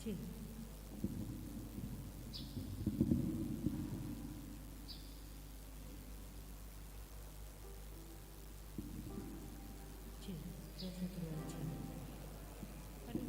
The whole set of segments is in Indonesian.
Sí, sí, saya satu aja. Aduh,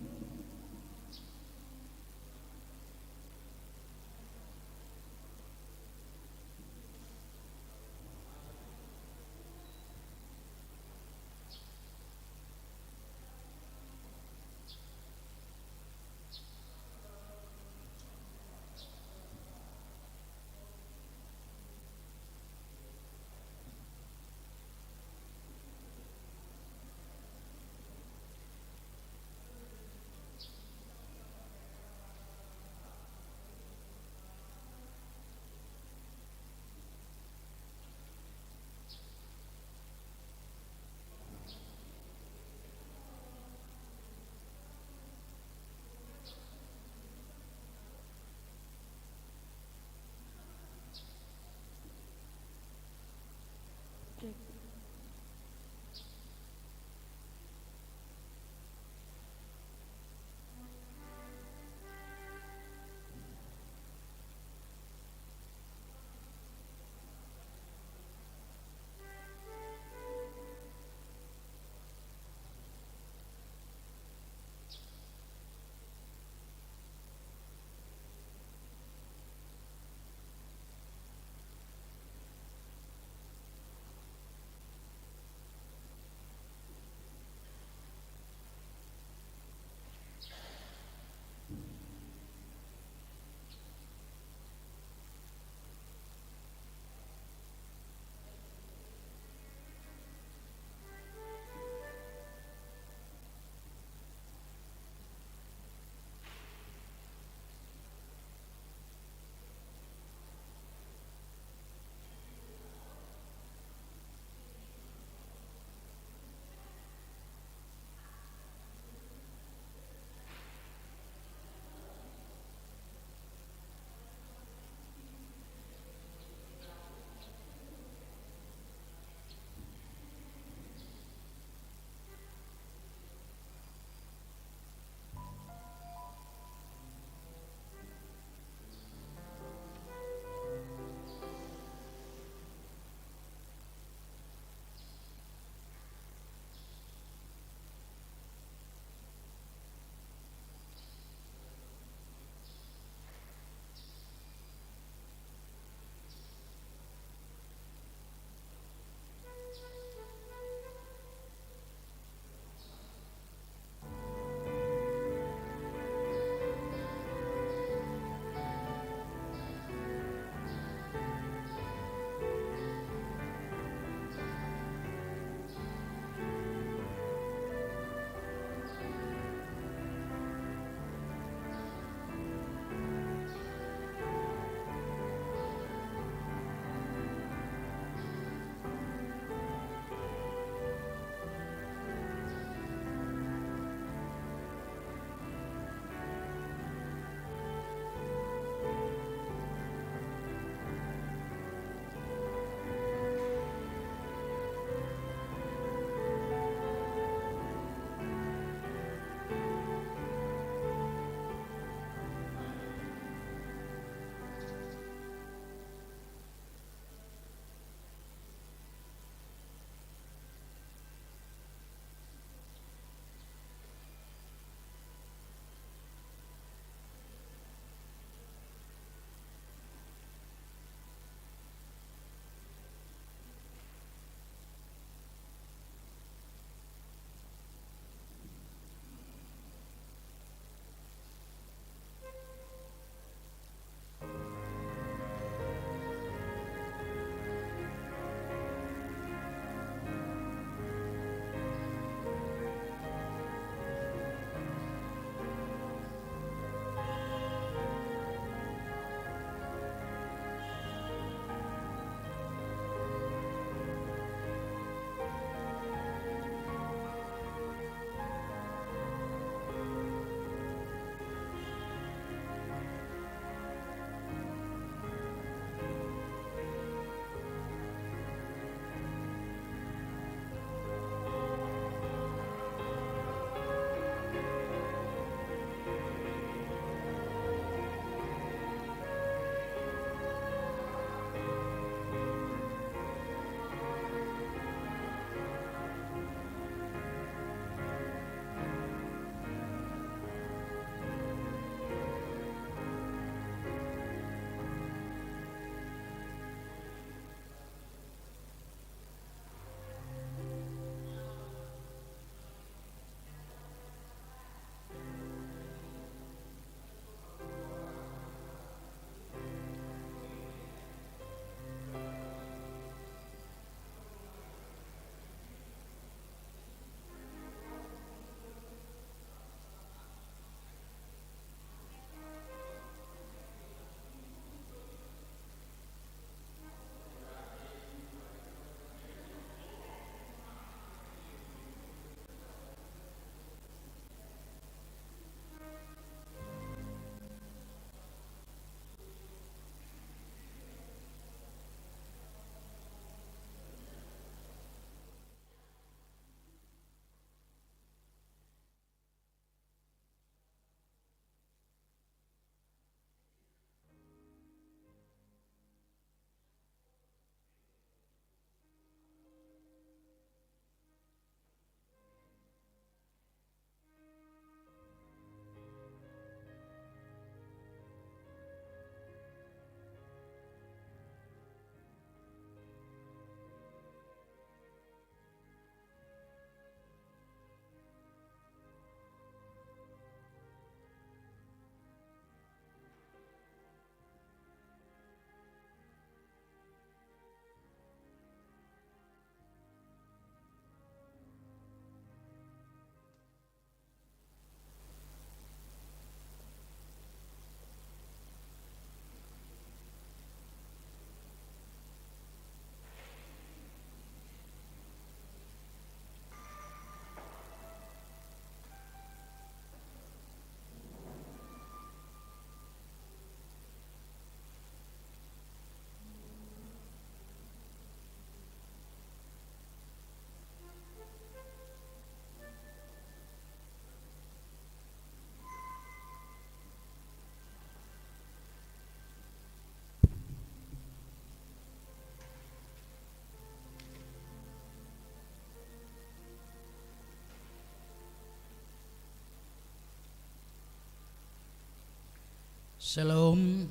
Shalom.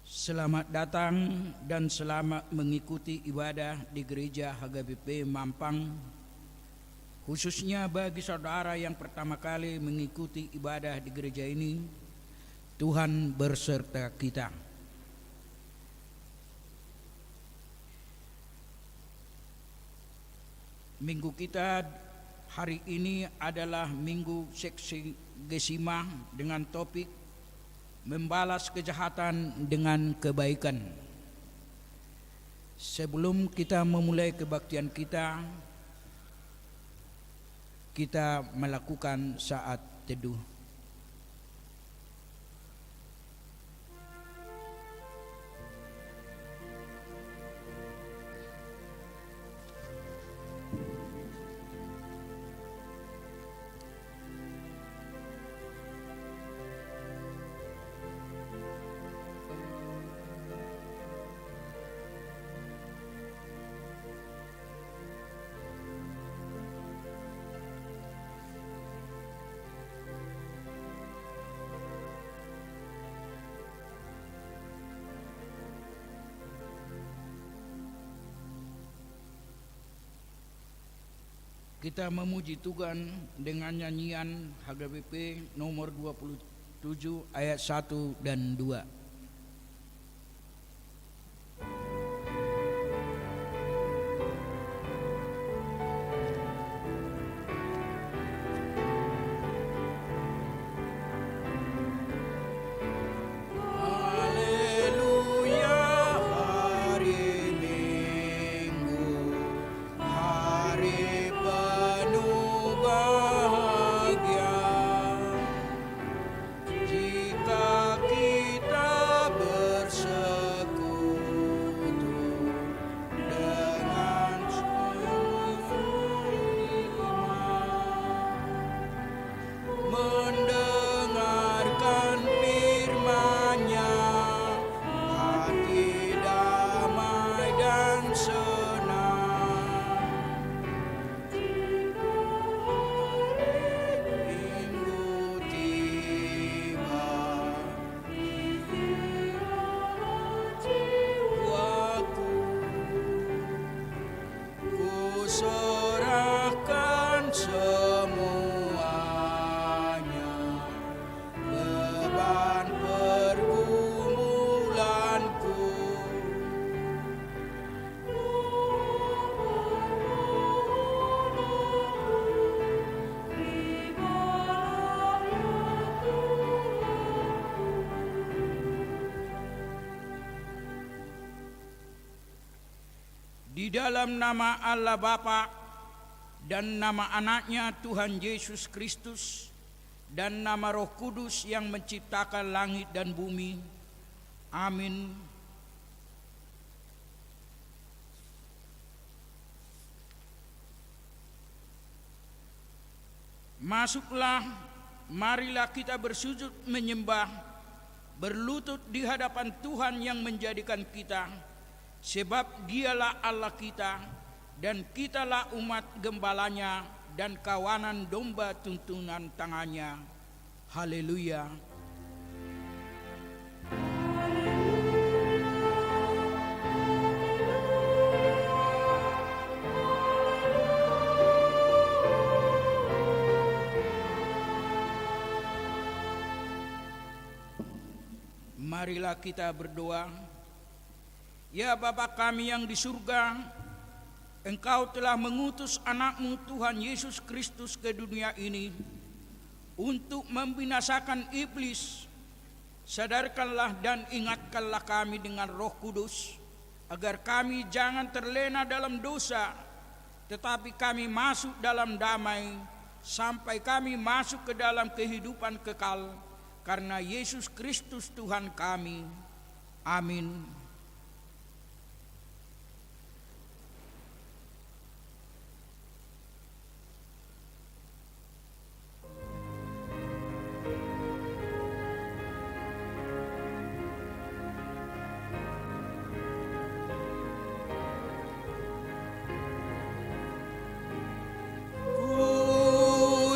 Selamat datang dan selamat mengikuti ibadah di Gereja HGBP Mampang. Khususnya bagi saudara yang pertama kali mengikuti ibadah di gereja ini, Tuhan berserta kita. Minggu kita hari ini adalah Minggu Seksigesima dengan topik membalas kejahatan dengan kebaikan. Sebelum kita memulai kebaktian kita melakukan saat teduh. Kita memuji Tuhan dengan nyanyian HGBP nomor 27 ayat 1 dan 2. Di dalam nama Allah Bapa dan nama anaknya Tuhan Yesus Kristus dan nama Roh Kudus yang menciptakan langit dan bumi. Amin. Masuklah, marilah kita bersujud menyembah, berlutut di hadapan Tuhan yang menjadikan kita. Sebab dialah Allah kita, dan kitalah umat gembalanya dan kawanan domba tuntunan tangannya. Haleluya. Marilah kita berdoa. Ya Bapa kami yang di surga, Engkau telah mengutus anak-Mu Tuhan Yesus Kristus ke dunia ini untuk membinasakan iblis. Sadarkanlah dan ingatkanlah kami dengan Roh Kudus, agar kami jangan terlena dalam dosa, tetapi kami masuk dalam damai, sampai kami masuk ke dalam kehidupan kekal, karena Yesus Kristus Tuhan kami. Amin.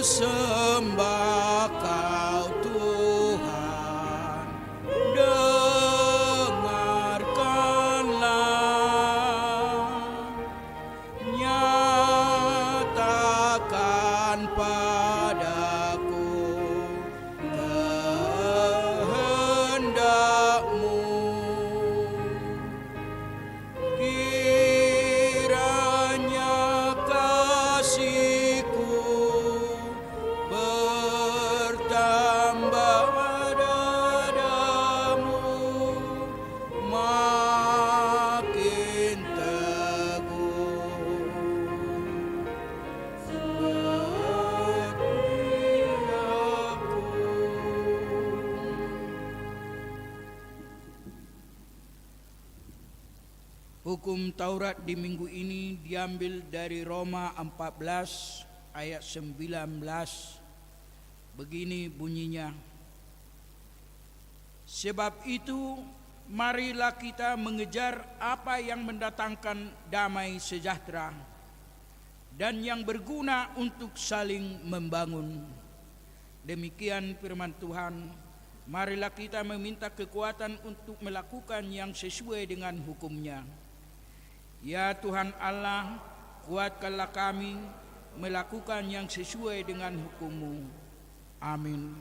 Sembah Kau Tuhan. Hukum Taurat di minggu ini diambil dari Roma 14 ayat 19. Begini bunyinya. Sebab itu marilah kita mengejar apa yang mendatangkan damai sejahtera dan yang berguna untuk saling membangun. Demikian firman Tuhan. Marilah kita meminta kekuatan untuk melakukan yang sesuai dengan hukum-Nya. Ya Tuhan Allah, kuatkanlah kami melakukan yang sesuai dengan hukum-Mu. Amin.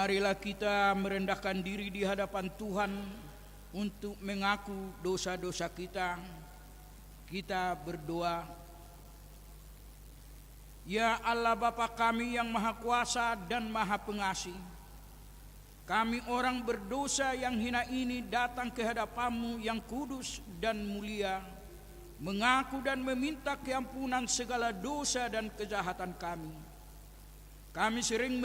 Marilah kita merendahkan diri di hadapan Tuhan untuk mengaku dosa-dosa kita. Kita berdoa. Ya Allah Bapa kami yang Maha Kuasa dan Maha Pengasih, kami orang berdosa yang hina ini datang ke hadapan-Mu yang kudus dan mulia, mengaku dan meminta keampunan segala dosa dan kejahatan kami. Kami sering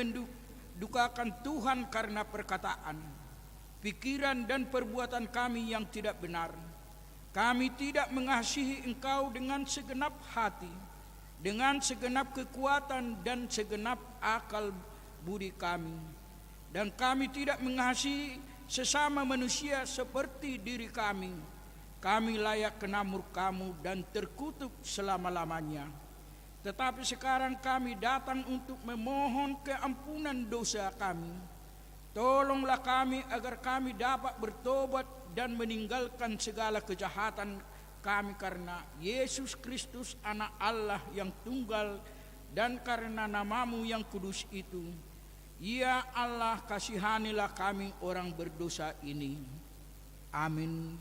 dukakan Tuhan karena perkataan, pikiran dan perbuatan kami yang tidak benar. Kami tidak mengasihi Engkau dengan segenap hati, dengan segenap kekuatan dan segenap akal budi kami. Dan kami tidak mengasihi sesama manusia seperti diri kami. Kami layak kena murka-Mu dan terkutuk selama-lamanya. Tetapi sekarang kami datang untuk memohon keampunan dosa kami. Tolonglah kami agar kami dapat bertobat dan meninggalkan segala kejahatan kami karena Yesus Kristus Anak Allah yang tunggal dan karena nama-Mu yang kudus itu. Ya Allah, kasihanilah kami orang berdosa ini. Amin.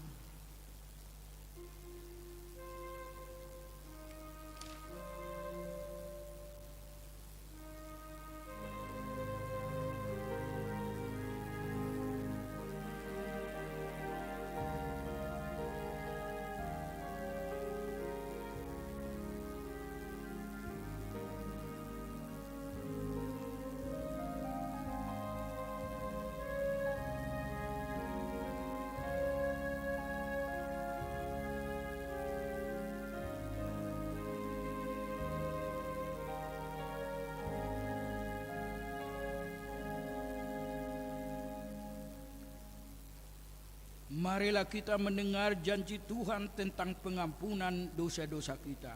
Marilah kita mendengar janji Tuhan tentang pengampunan dosa-dosa kita.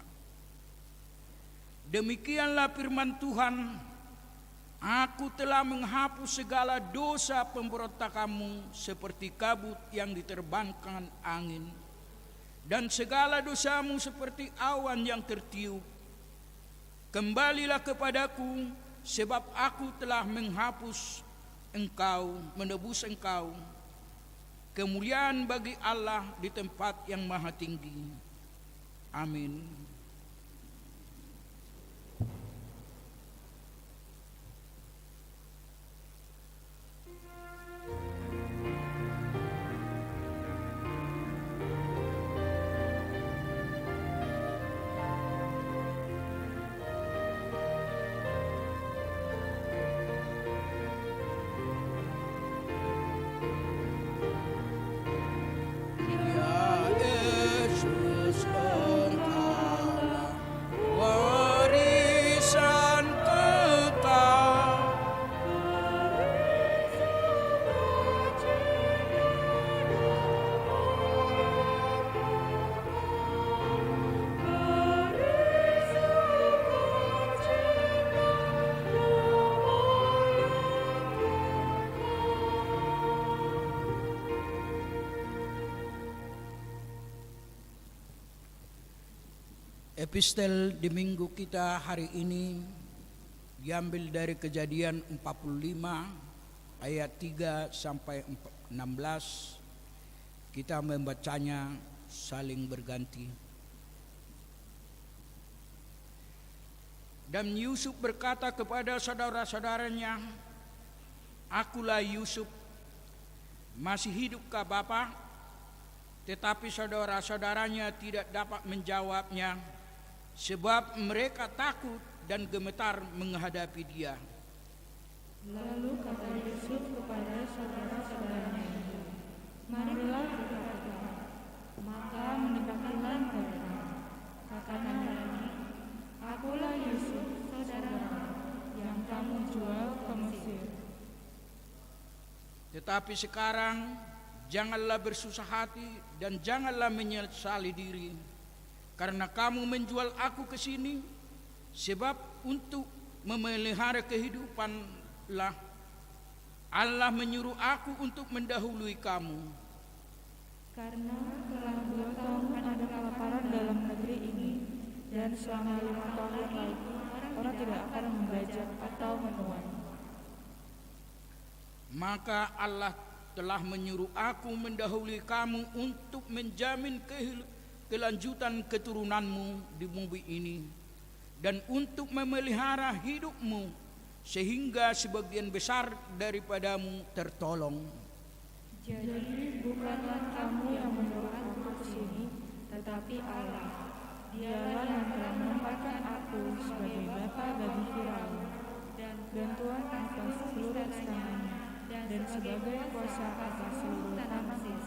Demikianlah firman Tuhan, Aku telah menghapus segala dosa pemberontakanmu seperti kabut yang diterbangkan angin, dan segala dosamu seperti awan yang tertiup. Kembalilah kepadaku, sebab aku telah menghapus engkau, menebus engkau. Kemuliaan bagi Allah di tempat yang maha tinggi. Amin. Epistel di minggu kita hari ini diambil dari Kejadian 45 ayat 3 sampai 16. Kita membacanya saling berganti. Dan Yusuf berkata kepada saudara-saudaranya, "Akulah Yusuf, masih hidupkah Bapa?" Tetapi saudara-saudaranya tidak dapat menjawabnya, sebab mereka takut dan gemetar menghadapi dia. Lalu kata Yusuf kepada saudara-saudaranya itu, "Marilah kita berdoa." Maka mendekatilah mereka. Katanya lagi, "Akulah Yusuf, saudara yang kamu jual ke Mesir. Tetapi sekarang janganlah bersusah hati dan janganlah menyesali diri, karena kamu menjual aku ke sini, sebab untuk memelihara kehidupanlah Allah menyuruh aku untuk mendahului kamu. Karena telah 2 tahun ada kelaparan dalam negeri ini, dan selama 5 tahun lagi orang tidak akan membajak atau menuai. Maka Allah telah menyuruh aku mendahului kamu untuk menjamin kelanjutan keturunanmu di bumi ini, dan untuk memelihara hidupmu sehingga sebagian besar daripadamu tertolong. Jadi bukanlah kamu yang menyuruh aku ke sini, tetapi Allah. Dialah yang telah menempatkan aku sebagai bapa bagi Firaun dan tuan atas seluruh istananya, dan sebagai kuasa atas seluruh tanah Mesir.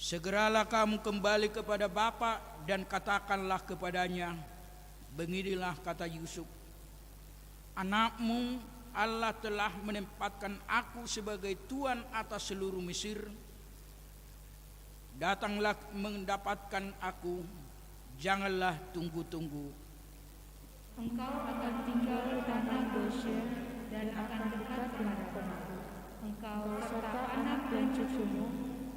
Segeralah kamu kembali kepada Bapa dan katakanlah kepadanya, beginilah kata Yusuf, anakmu Allah telah menempatkan aku sebagai tuan atas seluruh Mesir. Datanglah mendapatkan aku, janganlah tunggu-tunggu. Engkau akan tinggal di tanah Goshen dan akan dekat dengan aku. Engkau serta anak dan cucumu,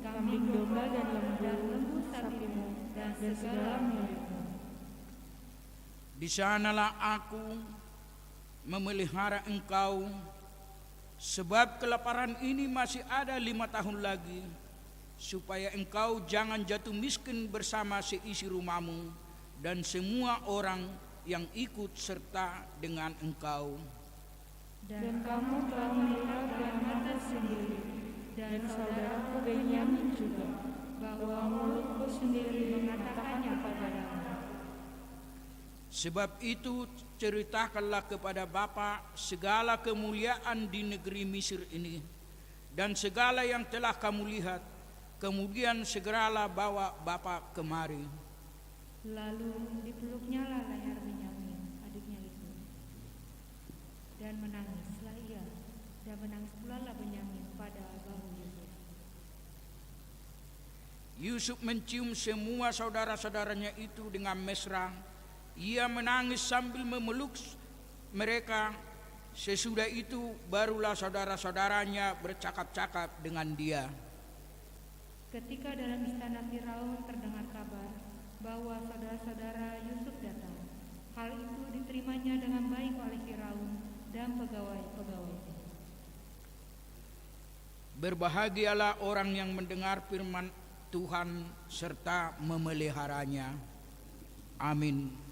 kambing domba dan lembu sapimu, dan segala milikmu. Di sanalah aku memelihara engkau, sebab kelaparan ini masih ada 5 tahun lagi, supaya engkau jangan jatuh miskin bersama seisi rumahmu dan semua orang yang ikut serta dengan engkau. Dan kamu telah melihat dengan mata sendiri, dan saudaraku Benyamin juga, bahwa mulutku sendiri mengatakannya padamu. Sebab itu ceritakanlah kepada Bapa segala kemuliaan di negeri Mesir ini, dan segala yang telah kamu lihat. Kemudian segeralah bawa Bapa kemari. Lalu dipeluknya leher Benyamin, adiknya itu, dan menangislah ia, dan menangis pula Benyamin pada bahu Yusuf. Yusuf mencium semua saudara-saudaranya itu dengan mesra. Ia menangis sambil memeluk mereka. Sesudah itu barulah saudara-saudaranya bercakap-cakap dengan dia. Ketika dalam istana Firaun terdengar kabar bahwa saudara-saudara Yusuf datang, hal itu diterimanya dengan baik oleh Firaun dan pegawai-pegawainya. Berbahagialah orang yang mendengar firman Tuhan serta memeliharanya. Amin.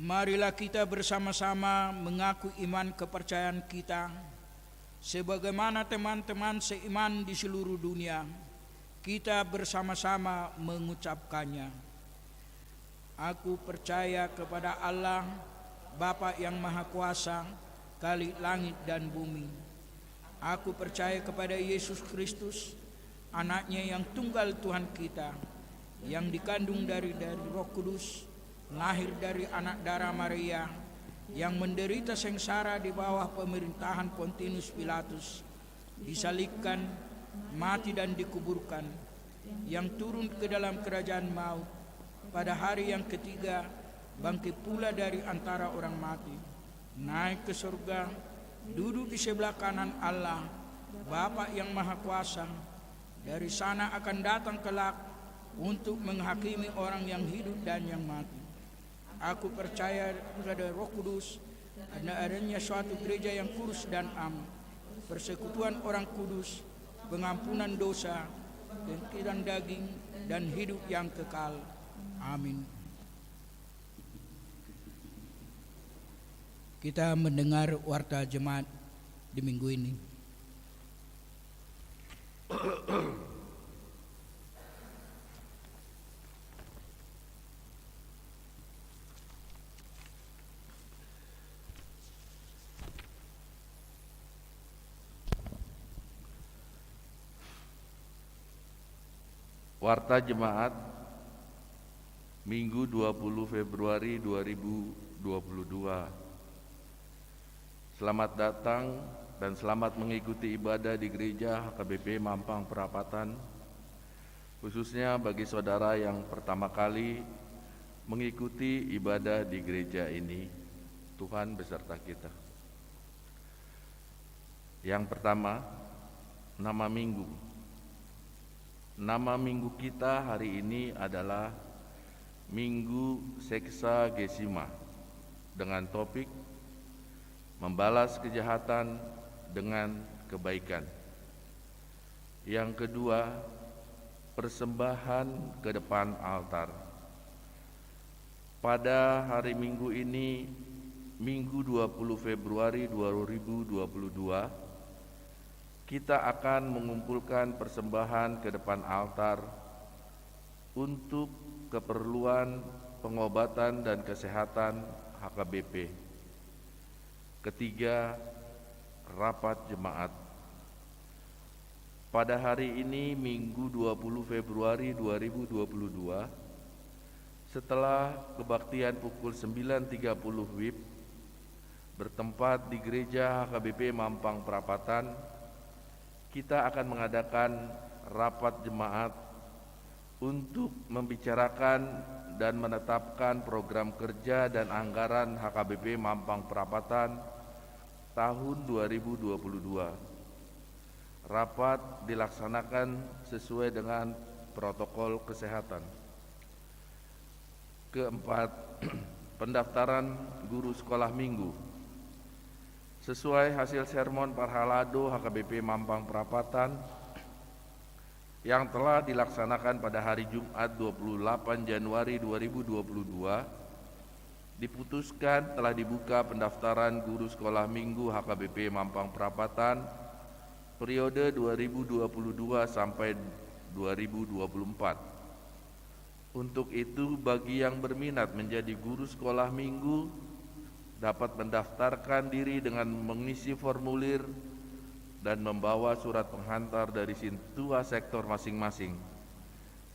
Marilah kita bersama-sama mengaku iman kepercayaan kita, sebagaimana teman-teman seiman di seluruh dunia. Kita bersama-sama mengucapkannya. Aku percaya kepada Allah, Bapa yang Maha Kuasa, Khalik langit dan bumi. Aku percaya kepada Yesus Kristus, Anaknya yang tunggal Tuhan kita, yang dikandung dari Roh Kudus, lahir dari anak darah Maria, yang menderita sengsara di bawah pemerintahan Pontius Pilatus, disalibkan, mati dan dikuburkan, yang turun ke dalam kerajaan maut, pada hari yang ketiga bangkit pula dari antara orang mati, naik ke surga, duduk di sebelah kanan Allah, Bapa yang Maha Kuasa. Dari sana akan datang kelak untuk menghakimi orang yang hidup dan yang mati. Aku percaya kepada Roh Kudus, adanya suatu gereja yang kudus dan am, persekutuan orang kudus, pengampunan dosa, bangkitan daging, dan hidup yang kekal. Amin. Kita mendengar warta jemaat di minggu ini. Warta Jemaat Minggu 20 Februari 2022. Selamat datang dan selamat mengikuti ibadah di Gereja HKBP Mampang Perapatan, khususnya bagi saudara yang pertama kali mengikuti ibadah di gereja ini. Tuhan beserta kita. Yang pertama, nama minggu. Nama minggu kita hari ini adalah Minggu Sexagesima, dengan topik membalas kejahatan dengan kebaikan. Yang kedua, persembahan ke depan altar. Pada hari Minggu ini, Minggu 20 Februari 2022, kita akan mengumpulkan persembahan ke depan altar untuk keperluan pengobatan dan kesehatan HKBP. Ketiga, rapat jemaat. Pada hari ini Minggu 20 Februari 2022, setelah kebaktian pukul 9.30 WIB bertempat di Gereja HKBP Mampang Perapatan, kita akan mengadakan rapat jemaat untuk membicarakan dan menetapkan program kerja dan anggaran HKBP Mampang Perapatan tahun 2022. Rapat dilaksanakan sesuai dengan protokol kesehatan. Keempat, pendaftaran guru sekolah minggu. Sesuai hasil sermon Parhalado HKBP Mampang Perapatan yang telah dilaksanakan pada hari Jumat 28 Januari 2022, diputuskan telah dibuka pendaftaran guru sekolah minggu HKBP Mampang Perapatan periode 2022 sampai 2024. Untuk itu, bagi yang berminat menjadi guru sekolah minggu dapat mendaftarkan diri dengan mengisi formulir dan membawa surat penghantar dari sintua sektor masing-masing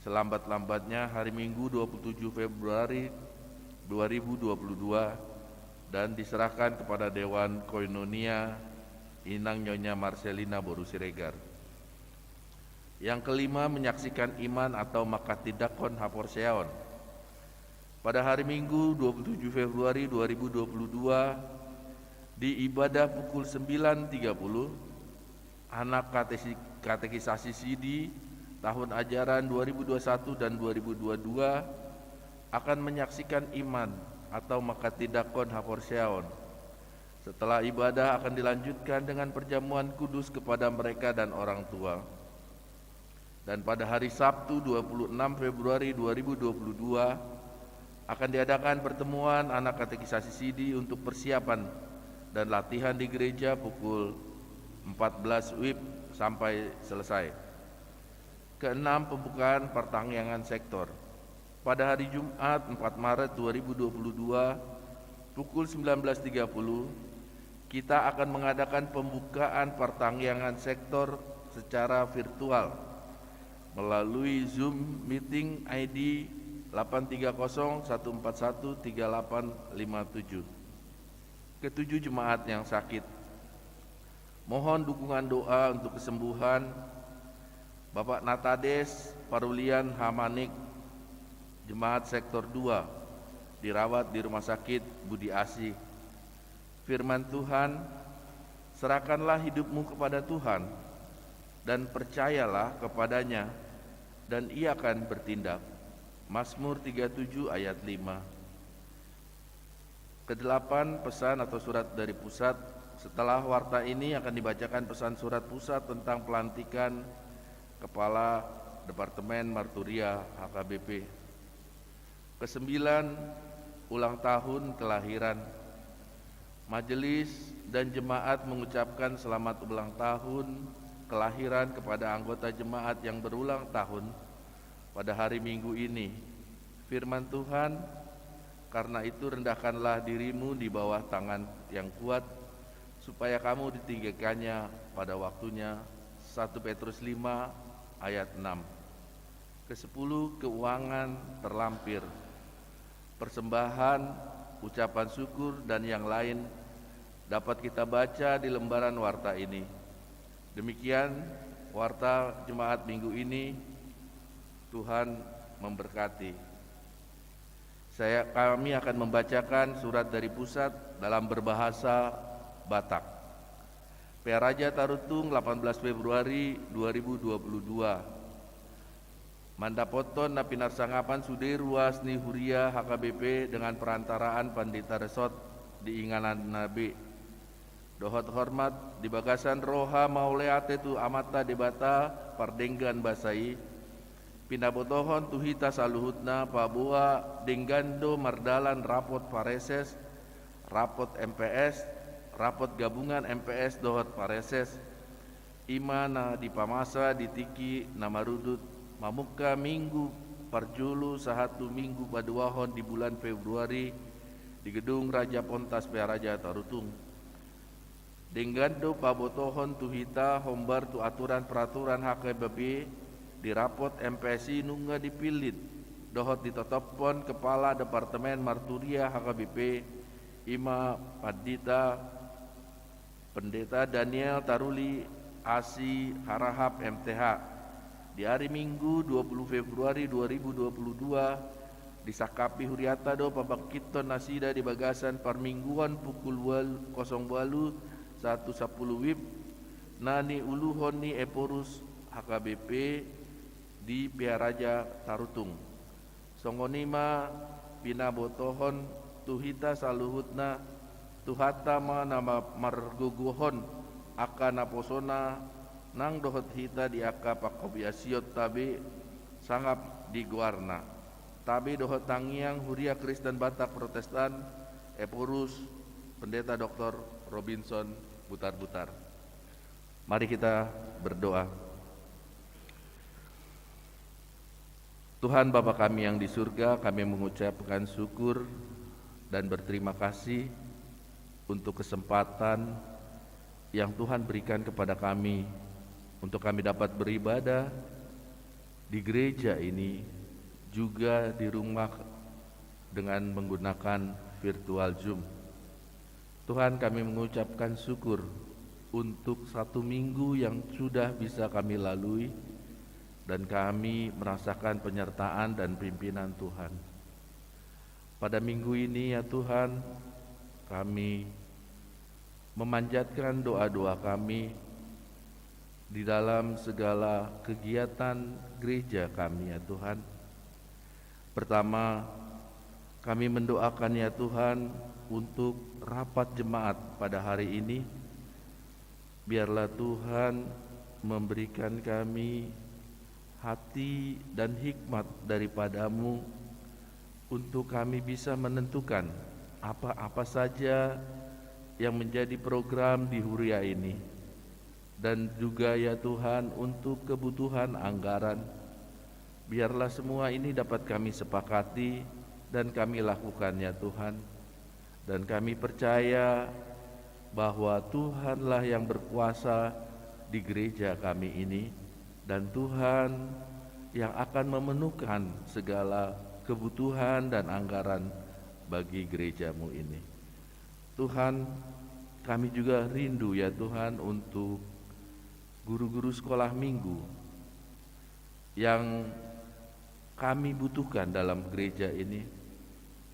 selambat-lambatnya hari Minggu 27 Februari 2022 dan diserahkan kepada Dewan Koinonia Inang Nyonya Marcelina Boru Siregar. Yang kelima, menyaksikan iman atau makatidakon haporseaon. Pada hari Minggu 27 Februari 2022 di ibadah pukul 9.30, anak katekisasi Sidi tahun ajaran 2021 dan 2022 akan menyaksikan iman atau makatidakon haporseaon. Setelah ibadah akan dilanjutkan dengan perjamuan kudus kepada mereka dan orang tua. Dan pada hari Sabtu 26 Februari 2022 Akan diadakan pertemuan anak katekisasi Sidi untuk persiapan dan latihan di gereja pukul 14 WIB sampai selesai. Keenam, pembukaan pertangyangan sektor. Pada hari Jumat 4 Maret 2022 pukul 19.30 kita akan mengadakan pembukaan pertangyangan sektor secara virtual melalui Zoom meeting ID 830-141-3857. Ketujuh, jemaat yang sakit. Mohon dukungan doa untuk kesembuhan Bapak Natades Parulian Hamanik, Jemaat Sektor 2, dirawat di Rumah Sakit Budi Asih. Firman Tuhan, serahkanlah hidupmu kepada Tuhan dan percayalah kepadanya dan Ia akan bertindak. Mazmur 37 ayat 5. Kedelapan, pesan atau surat dari pusat. Setelah warta ini akan dibacakan pesan surat pusat tentang pelantikan Kepala Departemen Marturia HKBP. Kesembilan, ulang tahun kelahiran. Majelis dan jemaat mengucapkan selamat ulang tahun kelahiran kepada anggota jemaat yang berulang tahun pada hari Minggu ini. Firman Tuhan, karena itu rendahkanlah dirimu di bawah tangan yang kuat, supaya kamu ditinggikannya pada waktunya. 1 Petrus 5 ayat 6. Ke-10, keuangan terlampir. Persembahan, ucapan syukur dan yang lain dapat kita baca di lembaran warta ini. Demikian warta jemaat minggu ini. Tuhan memberkati. Kami akan membacakan surat dari pusat dalam berbahasa Batak. PA Raja Tarutung 18 Februari 2022. Mandapoton na pinarsangapan Suderuas ni Huria HKBP dengan perantaraan Pandita Resort di Inganan Nabi. Dohot hormat di bagasan roha mauleate tu amata debata pardenggan basai. Pinabotohon tuhita saluhutna pabua denggando mardalan rapot pareses, rapot MPS, rapot gabungan MPS dohot pareses. Ima na dipamasa ditiki namarudut mamuka minggu parjulu sahatu minggu paduahon di bulan Februari di gedung Raja Pontas PA Raja Tarutung. Denggando pabotohon tuhita hombar tu aturan peraturan HKBP di rapot MPSI nungga dipilit dohot ditotopon Kepala Departemen Marturia HKBP Ima Pandita Pendeta Daniel Taruli Asi Harahap MTH di hari Minggu 20 Februari 2022 disakapi huriata do pabakiton nasida di bagasan parmingguan pukul 0 1:10 WIB nani uluhon ni Eporus HKBP di PA Raja Tarutung. Songonima pinabotohon tuhita saluhutna tuhatama nama marguguhon aka naposona nang dohot hita di aka pakobiasiot tabe sangap di guarna. Tabe dohot tangiang Huria Kristen Batak Protestan Eporus Pendeta Dr. Robinson Butar-Butar. Mari kita berdoa. Tuhan Bapa kami yang di surga, kami mengucapkan syukur dan berterima kasih untuk kesempatan yang Tuhan berikan kepada kami untuk kami dapat beribadah di gereja ini, juga di rumah dengan menggunakan virtual Zoom. Tuhan, kami mengucapkan syukur untuk 1 minggu yang sudah bisa kami lalui dan kami merasakan penyertaan dan pimpinan Tuhan. Pada minggu ini ya Tuhan, kami memanjatkan doa-doa kami di dalam segala kegiatan gereja kami ya Tuhan. Pertama, kami mendoakan ya Tuhan untuk rapat jemaat pada hari ini. Biarlah Tuhan memberikan kami hati dan hikmat daripada-Mu untuk kami bisa menentukan apa-apa saja yang menjadi program di Huria ini, dan juga ya Tuhan untuk kebutuhan anggaran. Biarlah semua ini dapat kami sepakati dan kami lakukan ya Tuhan. Dan kami percaya bahwa Tuhanlah yang berkuasa di gereja kami ini, dan Tuhan yang akan memenuhkan segala kebutuhan dan anggaran bagi gerejamu ini. Tuhan, kami juga rindu ya Tuhan untuk guru-guru sekolah minggu yang kami butuhkan dalam gereja ini.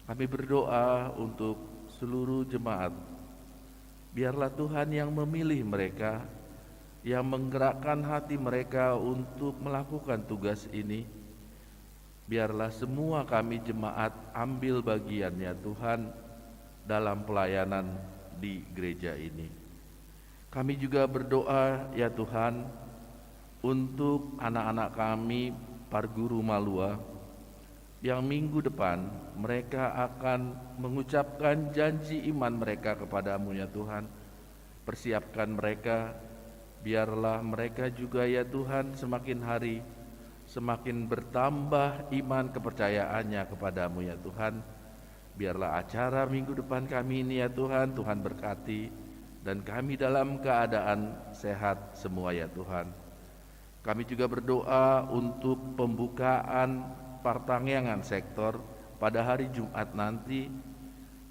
Kami berdoa untuk seluruh jemaat. Biarlah Tuhan yang memilih mereka, yang menggerakkan hati mereka untuk melakukan tugas ini. Biarlah semua kami jemaat ambil bagian ya Tuhan dalam pelayanan di gereja ini. Kami juga berdoa ya Tuhan untuk anak-anak kami Parguru Malua yang minggu depan mereka akan mengucapkan janji iman mereka kepadamu ya Tuhan. Persiapkan mereka, biarlah mereka juga ya Tuhan semakin hari semakin bertambah iman kepercayaannya kepadamu ya Tuhan. Biarlah acara minggu depan kami ini ya Tuhan, Tuhan berkati, dan kami dalam keadaan sehat semua ya Tuhan. Kami juga berdoa untuk pembukaan pertanggungan sektor pada hari Jumat nanti.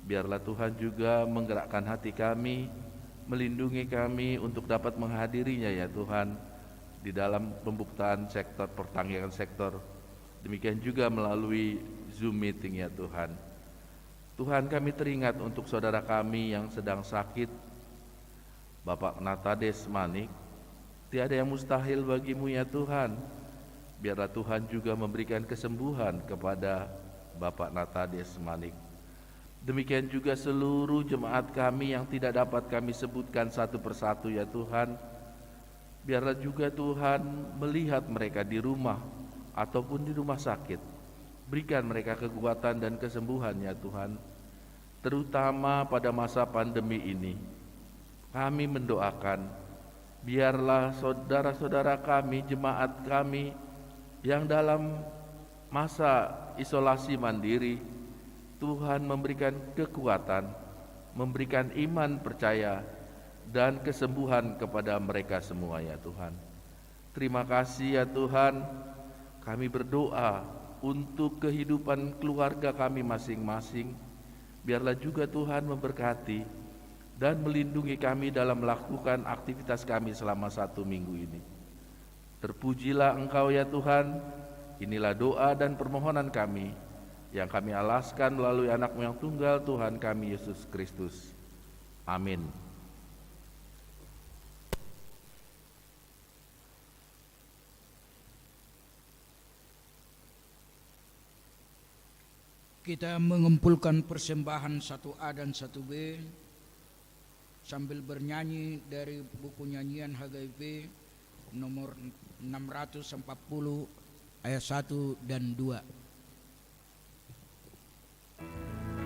Biarlah Tuhan juga menggerakkan hati kami, melindungi kami untuk dapat menghadirinya ya Tuhan di dalam pembukaan sektor pertanggungan sektor. Demikian juga melalui Zoom meeting ya Tuhan. Tuhan, kami teringat untuk saudara kami yang sedang sakit, Bapak Natades Manik. Tiada yang mustahil bagimu ya Tuhan. Biarlah Tuhan juga memberikan kesembuhan kepada Bapak Natades Manik. Demikian juga seluruh jemaat kami yang tidak dapat kami sebutkan satu persatu ya Tuhan. Biarlah juga Tuhan melihat mereka di rumah ataupun di rumah sakit. Berikan mereka kekuatan dan kesembuhan ya Tuhan. Terutama pada masa pandemi ini, kami mendoakan biarlah saudara-saudara kami, jemaat kami yang dalam masa isolasi mandiri, Tuhan memberikan kekuatan, memberikan iman percaya dan kesembuhan kepada mereka semua ya Tuhan. Terima kasih ya Tuhan. Kami berdoa untuk kehidupan keluarga kami masing-masing. Biarlah juga Tuhan memberkati dan melindungi kami dalam melakukan aktivitas kami selama 1 minggu ini. Terpujilah Engkau ya Tuhan. Inilah doa dan permohonan kami yang kami alaskan melalui anak-Mu yang tunggal, Tuhan kami Yesus Kristus. Amin. Kita mengumpulkan persembahan 1A dan 1B sambil bernyanyi dari buku nyanyian HGP nomor 640 ayat 1 dan 2. Surga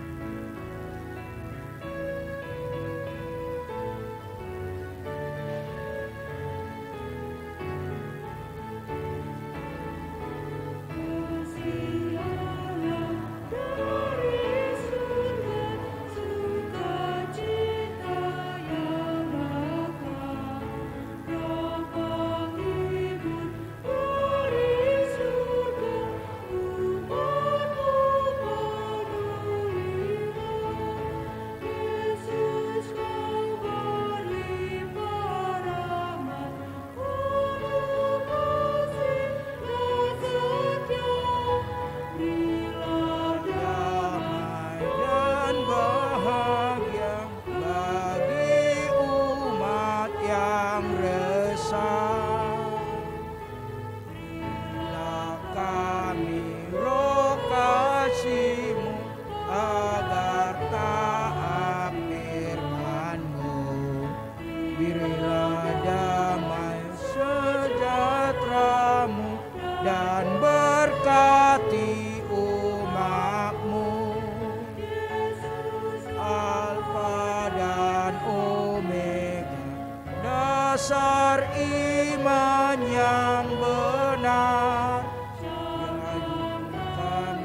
benar, menyayangkan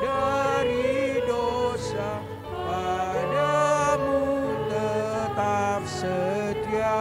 dari dosa, padamu tetap setia.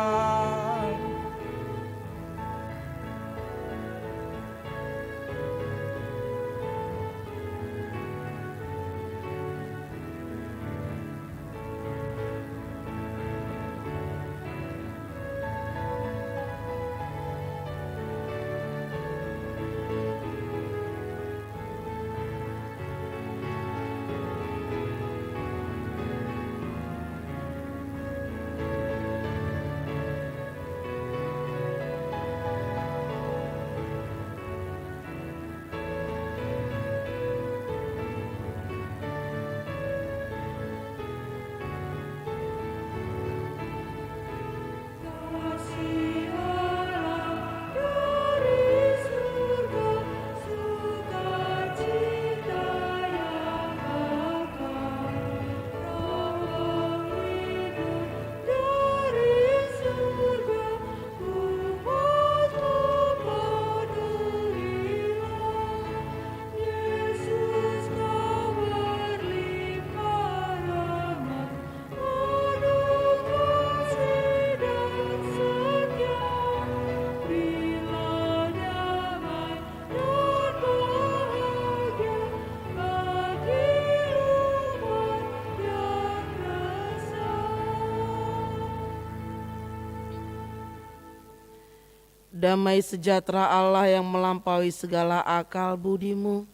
Damai sejahtera Allah yang melampaui segala akal budimu,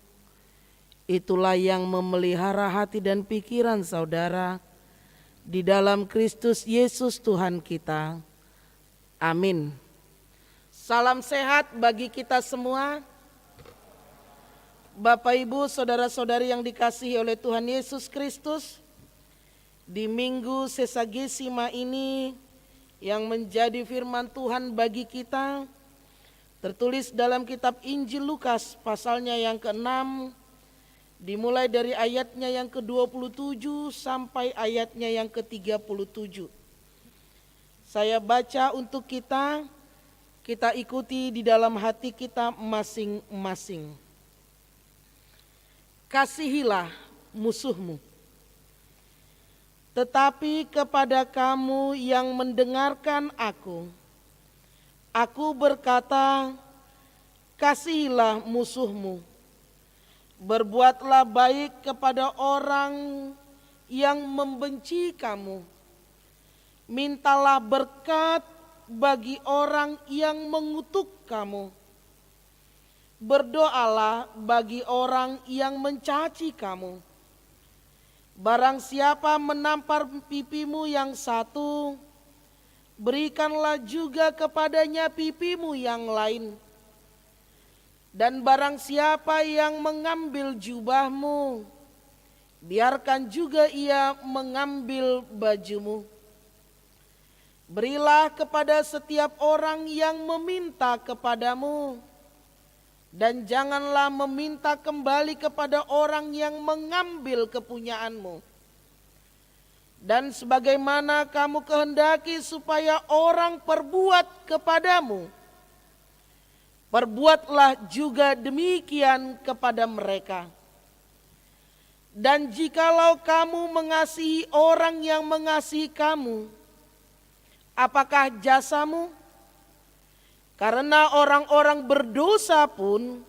itulah yang memelihara hati dan pikiran saudara di dalam Kristus Yesus Tuhan kita. Amin. Salam sehat bagi kita semua. Bapak Ibu, saudara-saudari yang dikasihi oleh Tuhan Yesus Kristus, di Minggu Sesagesima ini yang menjadi firman Tuhan bagi kita tertulis dalam kitab Injil Lukas pasalnya yang ke-6, dimulai dari ayatnya yang ke-27 sampai ayatnya yang ke-37. Saya baca untuk kita ikuti di dalam hati kita masing-masing. Kasihilah musuhmu. Tetapi kepada kamu yang mendengarkan aku berkata, kasihilah musuhmu. Berbuatlah baik kepada orang yang membenci kamu. Mintalah berkat bagi orang yang mengutuk kamu. Berdoalah bagi orang yang mencaci kamu. Barang siapa menampar pipimu yang satu, berikanlah juga kepadanya pipimu yang lain. Dan barang siapa yang mengambil jubahmu, biarkan juga ia mengambil bajumu. Berilah kepada setiap orang yang meminta kepadamu, dan janganlah meminta kembali kepada orang yang mengambil kepunyaanmu. Dan sebagaimana kamu kehendaki supaya orang perbuat kepadamu, perbuatlah juga demikian kepada mereka. Dan jikalau kamu mengasihi orang yang mengasihi kamu, apakah jasamu? Karena orang-orang berdosa pun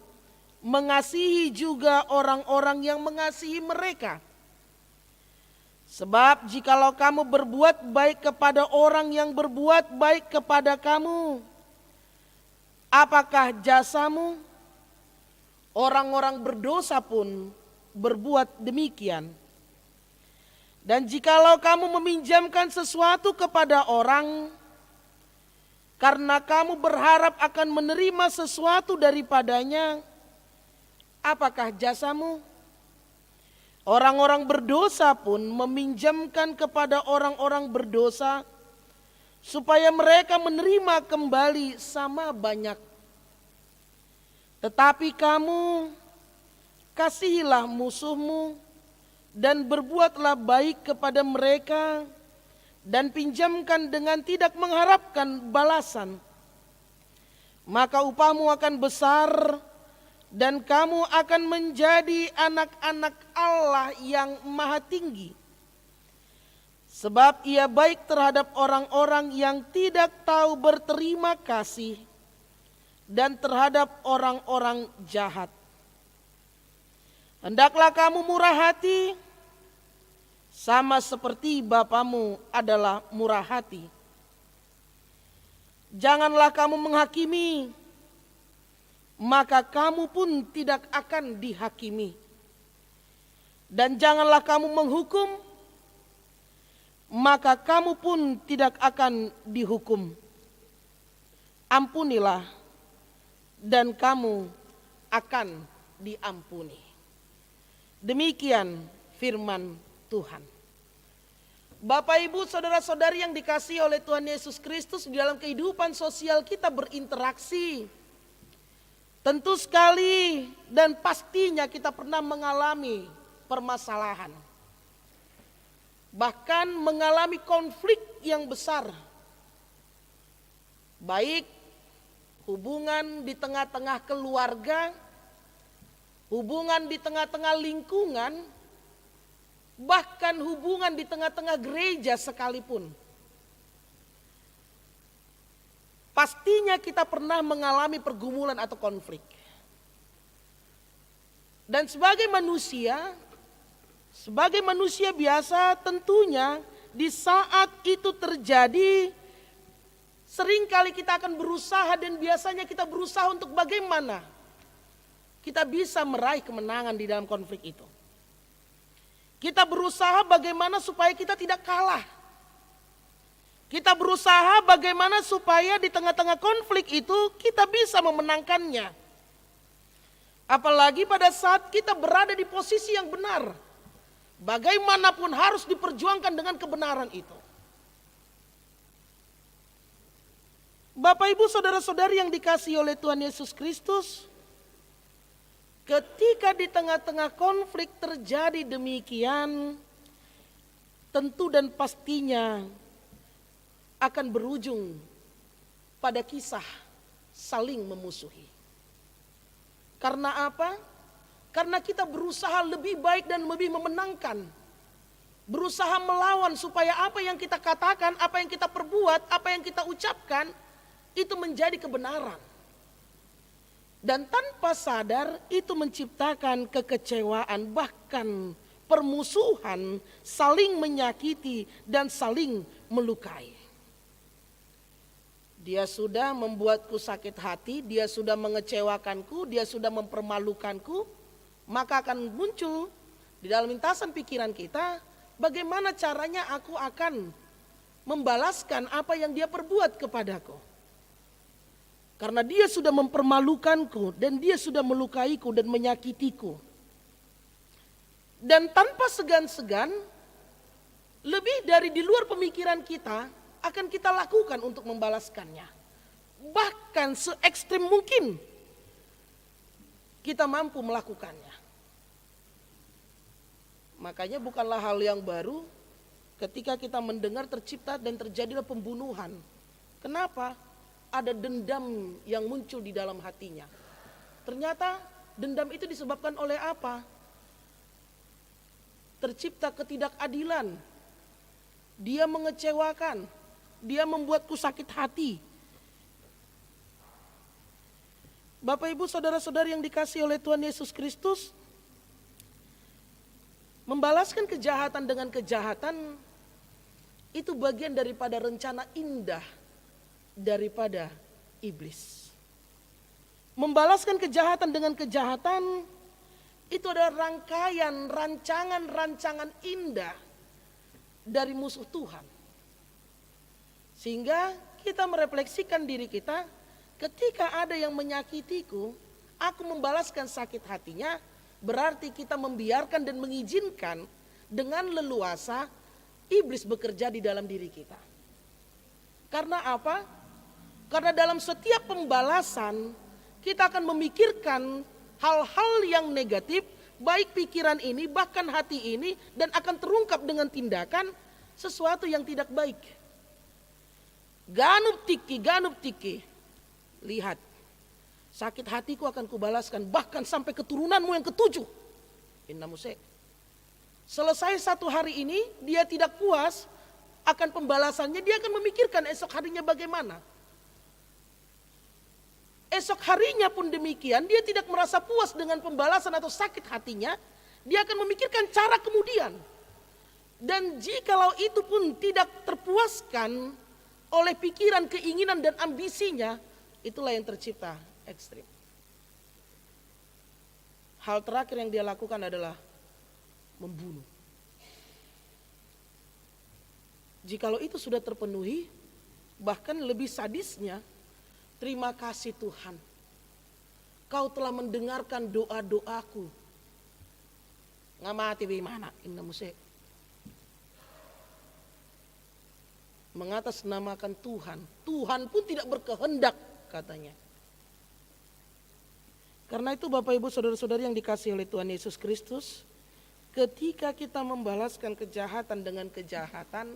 mengasihi juga orang-orang yang mengasihi mereka. Sebab jikalau kamu berbuat baik kepada orang yang berbuat baik kepada kamu, apakah jasamu? Orang-orang berdosa pun berbuat demikian. Dan jikalau kamu meminjamkan sesuatu kepada orang, karena kamu berharap akan menerima sesuatu daripadanya, apakah jasamu? Orang-orang berdosa pun meminjamkan kepada orang-orang berdosa, supaya mereka menerima kembali sama banyak. Tetapi kamu, kasihilah musuhmu, dan berbuatlah baik kepada mereka, dan pinjamkan dengan tidak mengharapkan balasan. maka upahmu akan besar dan kamu akan menjadi anak-anak Allah yang maha tinggi. Sebab ia baik terhadap orang-orang yang tidak tahu berterima kasih dan terhadap orang-orang jahat. Hendaklah kamu murah hati, sama seperti Bapamu adalah murah hati. Janganlah kamu menghakimi, maka kamu pun tidak akan dihakimi. Dan janganlah kamu menghukum, maka kamu pun tidak akan dihukum. Ampunilah, dan kamu akan diampuni. Demikian firman Tuhan. Bapak, Ibu, saudara-saudari yang dikasihi oleh Tuhan Yesus Kristus, di dalam kehidupan sosial kita berinteraksi. Tentu sekali dan pastinya kita pernah mengalami permasalahan. Bahkan mengalami konflik yang besar. Baik hubungan di tengah-tengah keluarga, hubungan di tengah-tengah lingkungan, bahkan hubungan di tengah-tengah gereja sekalipun. Pastinya kita pernah mengalami pergumulan atau konflik. Dan sebagai manusia biasa, tentunya di saat itu terjadi, seringkali kita akan berusaha, dan biasanya kita berusaha untuk bagaimana kita bisa meraih kemenangan di dalam konflik itu. Kita berusaha bagaimana supaya kita tidak kalah. Kita berusaha bagaimana supaya di tengah-tengah konflik itu kita bisa memenangkannya. Apalagi pada saat kita berada di posisi yang benar. Bagaimanapun harus diperjuangkan dengan kebenaran itu. Bapak, Ibu, saudara-saudari yang dikasihi oleh Tuhan Yesus Kristus, ketika di tengah-tengah konflik terjadi demikian, tentu dan pastinya akan berujung pada kisah saling memusuhi. Karena apa? Karena kita berusaha lebih baik dan lebih memenangkan. Berusaha melawan supaya apa yang kita katakan, apa yang kita perbuat, apa yang kita ucapkan, itu menjadi kebenaran. Dan tanpa sadar itu menciptakan kekecewaan, bahkan permusuhan, saling menyakiti dan saling melukai. Dia sudah membuatku sakit hati, dia sudah mengecewakanku, dia sudah mempermalukanku, maka akan muncul di dalam lintasan pikiran kita, bagaimana caranya aku akan membalaskan apa yang dia perbuat kepadaku. Karena dia sudah mempermalukanku dan dia sudah melukaiku dan menyakitiku. Dan tanpa segan-segan, lebih dari di luar pemikiran kita, akan kita lakukan untuk membalaskannya. Bahkan se-ekstrim mungkin kita mampu melakukannya. Makanya bukanlah hal yang baru ketika kita mendengar tercipta dan terjadilah pembunuhan. Kenapa? Ada dendam yang muncul di dalam hatinya. Ternyata dendam itu disebabkan oleh apa? Tercipta ketidakadilan. Dia mengecewakan. Dia membuatku sakit hati. Bapak, Ibu, saudara-saudari yang dikasihi oleh Tuhan Yesus Kristus, membalaskan kejahatan dengan kejahatan itu bagian daripada rencana indah daripada iblis. Membalaskan kejahatan dengan kejahatan itu adalah rangkaian rancangan indah dari musuh Tuhan. Sehingga kita merefleksikan diri kita, ketika ada yang menyakitiku, aku membalaskan sakit hatinya, berarti kita membiarkan dan mengizinkan dengan leluasa iblis bekerja di dalam diri kita. Karena apa? Karena dalam setiap pembalasan kita akan memikirkan hal-hal yang negatif, baik pikiran ini bahkan hati ini, dan akan terungkap dengan tindakan sesuatu yang tidak baik. Ganub tiki. Lihat, sakit hatiku akan kubalaskan, bahkan sampai keturunanmu yang ke-7. Inna Muse. Selesai 1 hari ini, dia tidak puas akan pembalasannya, dia akan memikirkan esok harinya bagaimana. Esok harinya pun demikian, dia tidak merasa puas dengan pembalasan atau sakit hatinya, dia akan memikirkan cara kemudian. Dan jikalau itu pun tidak terpuaskan oleh pikiran, keinginan dan ambisinya, itulah yang tercipta ekstrim. Hal terakhir yang dia lakukan adalah membunuh. Jikalau itu sudah terpenuhi, bahkan lebih sadisnya, terima kasih Tuhan, Kau telah mendengarkan doa-doaku. Ngamati bagaimana? Inna Muse. Mengatasnamakan Tuhan. Tuhan pun tidak berkehendak katanya. Karena itu Bapak Ibu Saudara-saudari yang dikasihi oleh Tuhan Yesus Kristus, ketika kita membalaskan kejahatan dengan kejahatan,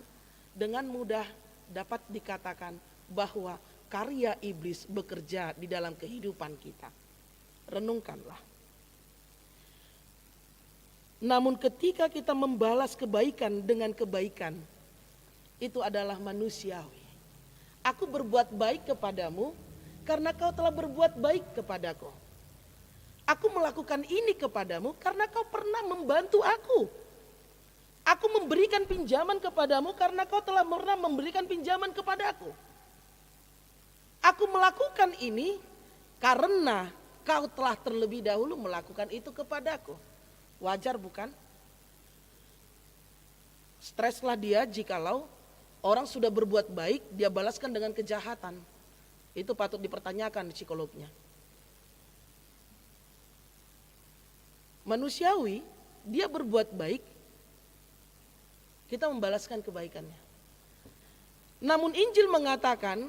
dengan mudah dapat dikatakan bahwa karya iblis bekerja di dalam kehidupan kita. Renungkanlah. Namun ketika kita membalas kebaikan dengan kebaikan, itu adalah manusiawi. Aku berbuat baik kepadamu karena kau telah berbuat baik kepadaku. Aku melakukan ini kepadamu karena kau pernah membantu aku. Aku memberikan pinjaman kepadamu karena kau telah pernah memberikan pinjaman kepadaku. Aku melakukan ini karena kau telah terlebih dahulu melakukan itu kepadaku. Wajar bukan? Streslah dia jikalau orang sudah berbuat baik, dia balaskan dengan kejahatan. Itu patut dipertanyakan psikolognya. Manusiawi, dia berbuat baik, kita membalaskan kebaikannya. Namun Injil mengatakan,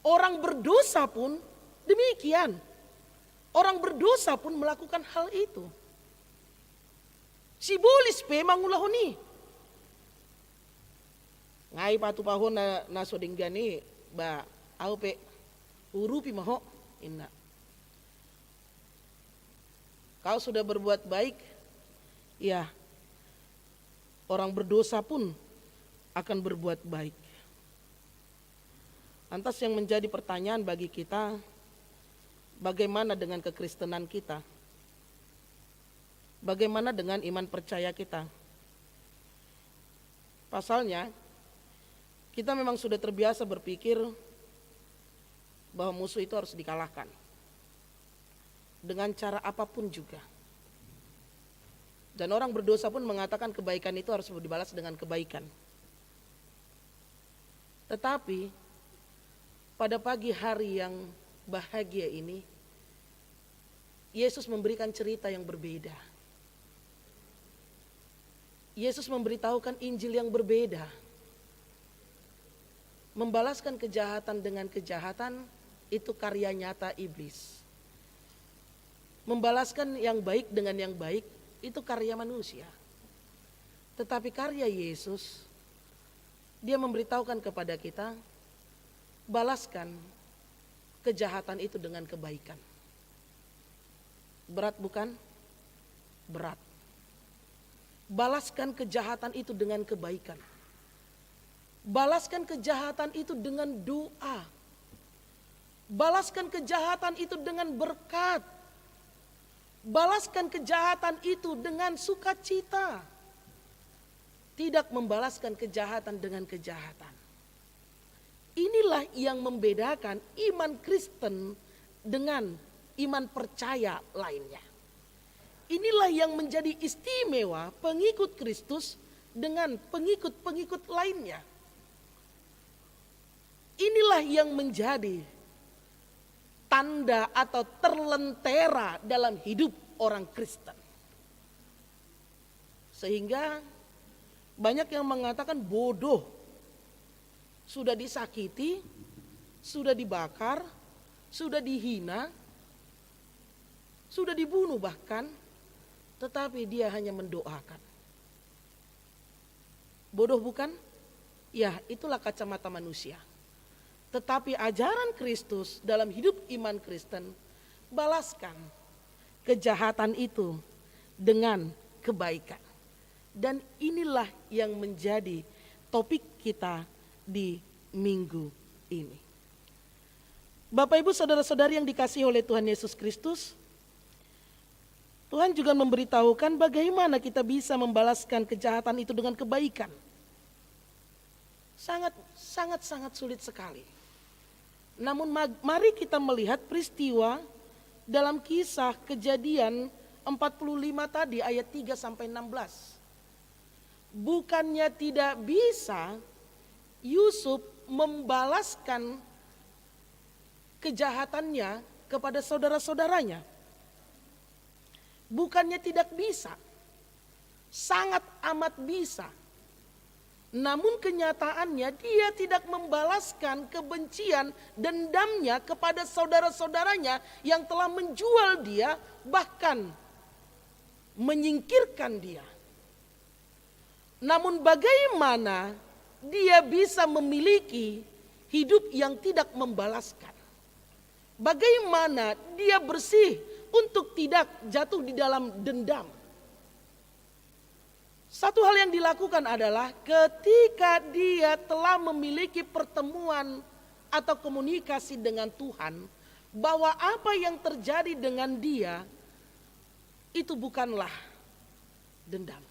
orang berdosa pun demikian. Orang berdosa pun melakukan hal itu. Si bolis pe mangulahoni. Ngai patu pahon na sodinggani ba au pe urupi maho inna. Kau sudah berbuat baik, ya orang berdosa pun akan berbuat baik. Lantas yang menjadi pertanyaan bagi kita, bagaimana dengan kekristenan kita? Bagaimana dengan iman percaya kita? Pasalnya, kita memang sudah terbiasa berpikir bahwa musuh itu harus dikalahkan. Dengan cara apapun juga. Dan orang berdosa pun mengatakan kebaikan itu harus dibalas dengan kebaikan. Tetapi pada pagi hari yang bahagia ini, Yesus memberikan cerita yang berbeda. Yesus memberitahukan Injil yang berbeda. Membalaskan kejahatan dengan kejahatan itu karya nyata iblis. Membalaskan yang baik dengan yang baik itu karya manusia. Tetapi karya Yesus, dia memberitahukan kepada kita, balaskan kejahatan itu dengan kebaikan. Berat bukan? Berat. Balaskan kejahatan itu dengan kebaikan. Balaskan kejahatan itu dengan doa. Balaskan kejahatan itu dengan berkat. Balaskan kejahatan itu dengan sukacita. Tidak membalaskan kejahatan dengan kejahatan. Inilah yang membedakan iman Kristen dengan iman percaya lainnya. Inilah yang menjadi istimewa pengikut Kristus dengan pengikut-pengikut lainnya. Inilah yang menjadi tanda atau terlentera dalam hidup orang Kristen. Sehingga banyak yang mengatakan bodoh. Sudah disakiti, sudah dibakar, sudah dihina, sudah dibunuh bahkan, tetapi dia hanya mendoakan. Bodoh bukan? Ya, itulah kacamata manusia. Tetapi ajaran Kristus dalam hidup iman Kristen balaskan kejahatan itu dengan kebaikan. Dan inilah yang menjadi topik kita di minggu ini. Bapak Ibu saudara-saudari yang dikasihi oleh Tuhan Yesus Kristus, Tuhan juga memberitahukan bagaimana kita bisa membalaskan kejahatan itu dengan kebaikan. Sangat sulit sekali. Namun mari kita melihat peristiwa dalam kisah Kejadian 45 tadi ayat 3 sampai 16. Bukannya tidak bisa Yusuf membalaskan kejahatannya kepada saudara-saudaranya. Bukannya tidak bisa, sangat amat bisa. Namun kenyataannya dia tidak membalaskan kebencian, dendamnya kepada saudara-saudaranya yang telah menjual dia, bahkan menyingkirkan dia. Namun bagaimana dia bisa memiliki hidup yang tidak membalaskan? Bagaimana dia bersih untuk tidak jatuh di dalam dendam? Satu hal yang dilakukan adalah ketika dia telah memiliki pertemuan atau komunikasi dengan Tuhan, bahwa apa yang terjadi dengan dia itu bukanlah dendam.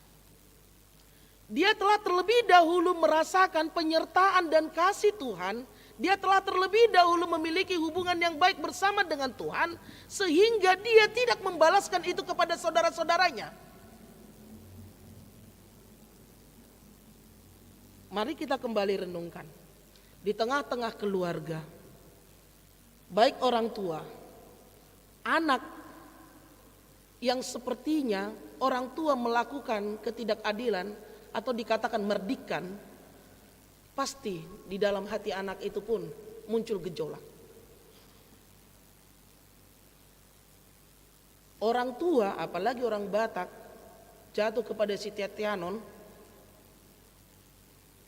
Dia telah terlebih dahulu merasakan penyertaan dan kasih Tuhan. Dia telah terlebih dahulu memiliki hubungan yang baik bersama dengan Tuhan, sehingga dia tidak membalaskan itu kepada saudara-saudaranya. Mari kita kembali renungkan. Di tengah-tengah keluarga, baik orang tua, anak yang sepertinya orang tua melakukan ketidakadilan atau dikatakan merdikan, pasti di dalam hati anak itu pun muncul gejolak. Orang tua, apalagi orang Batak, jatuh kepada si Tetianon